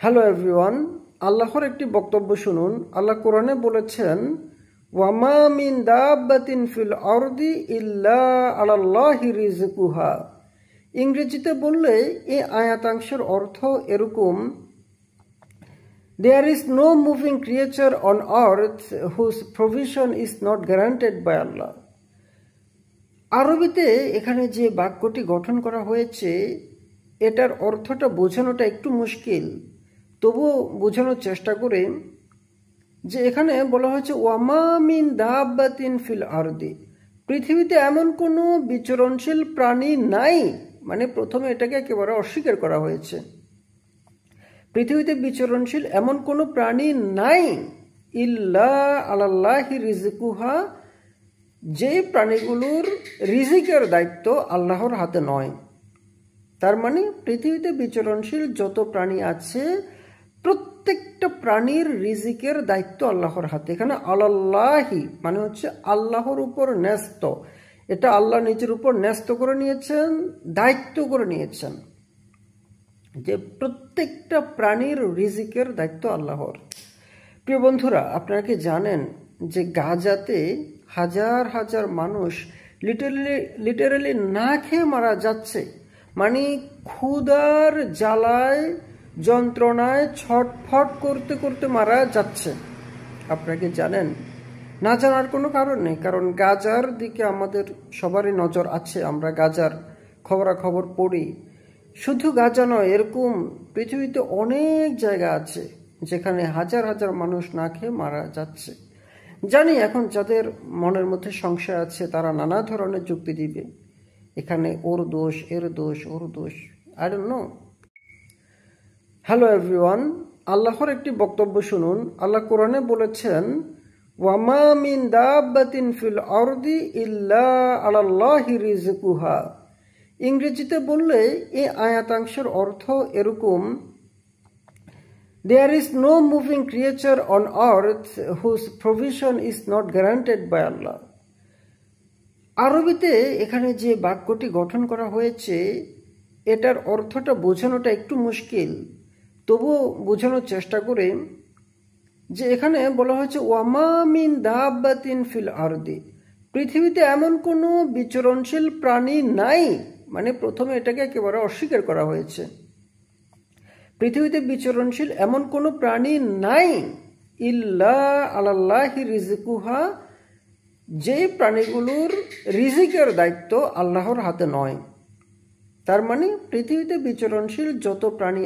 Hello everyone, আল্লাহর একটি বক্তব্য শুনুন। আল্লাহ কোরআনে বলেছেন, ওয়ামা মিন দাব্বাতিন ফিল আরদি ইল্লা আলাল্লাহি রিজকুহা। ইংরেজিতে বললে এই আয়াতাংশের অর্থ এরকম: There is no moving creature on earth whose provision is not guaranteed by Allah. আরবিতে এখানে যে বাক্যটি গঠন করা হয়েছে এটার অর্থটা বোঝানোটা একটু মুশকিল, তবুও বোঝানোর চেষ্টা করে যে এখানে বলা হয়েছে ওয়ামা মিন দাব্বাতিন ফিল আরদি, পৃথিবীতে এমন কোনো বিচরণশীল প্রাণী নাই। মানে প্রথমে এটাকে একেবারে অস্বীকার করা হয়েছে, পৃথিবীতে বিচরণশীল এমন কোনো প্রাণী নাই ইল্লা আলাল্লাহি রিজকুহা, যে প্রাণীগুলোর রিজিকের দায়িত্ব আল্লাহর হাতে নয়। তার মানে পৃথিবীতে বিচরণশীল যত প্রাণী আছে প্রত্যেকটা প্রাণীর রিজিকের দায়িত্ব আল্লাহর হাতে। এখানে আলাল্লাহি মানে হচ্ছে আল্লাহর উপর ন্যস্ত, এটা আল্লাহ নিজের উপর ন্যস্ত করে নিয়েছেন, দায়িত্ব করে নিয়েছেন যে প্রত্যেকটা প্রাণীর রিজিকের দায়িত্ব আল্লাহর। প্রিয় বন্ধুরা, আপনারা কি জানেন যে গাজাতে হাজার হাজার মানুষ লিটারালি না খেয়ে মারা যাচ্ছে? মানে ক্ষুধার জ্বালায় যন্ত্রণায় ছটফট করতে করতে মারা যাচ্ছে। আপনারা কি জানেন? না জানার কোনো কারণ নেই, কারণ গাজার দিকে আমাদের সবারই নজর আছে, আমরা গাজার খবরাখবর পড়ি। শুধু গাজা নয়, এরকম পৃথিবীতে অনেক জায়গা আছে যেখানে হাজার হাজার মানুষ না খেয়ে মারা যাচ্ছে। জানি এখন যাদের মনের মধ্যে সংশয় আছে তারা নানা ধরনের যুক্তি দিবে, এখানে ওর দোষ, এর দোষ, ওর দোষ, I don't know. Hello everyone, আল্লাহর একটি বক্তব্য শুনুন। আল্লাহ কোরআনে বলেছেন, ওয়ামা মিন দাব্বাতিন ফিল আরদি ইল্লা আলাল্লাহি রিজকুহা। ইংরেজিতে বললে এই আয়াতাংশের অর্থ এরকম: There is no moving creature on earth whose provision is not guaranteed by Allah. আরবিতে এখানে যে বাক্যটি গঠন করা হয়েছে এটার অর্থটা বোঝানোটা একটু মুশকিল, তবুও বোঝানোর চেষ্টা করে যে এখানে বলা হয়েছে ওয়ামা মিন দাব্বাতিন ফিল আরদি, পৃথিবীতে এমন কোনো বিচরণশীল প্রাণী নাই। মানে প্রথমে এটাকে একেবারে অস্বীকার করা হয়েছে, পৃথিবীতে বিচরণশীল এমন কোনো প্রাণী নাই ইল্লা আলাল্লাহি রিজকুহা, যে প্রাণীগুলোর রিজিকের দায়িত্ব আল্লাহর হাতে নয়। তার মানে পৃথিবীতে বিচরণশীল যত প্রাণী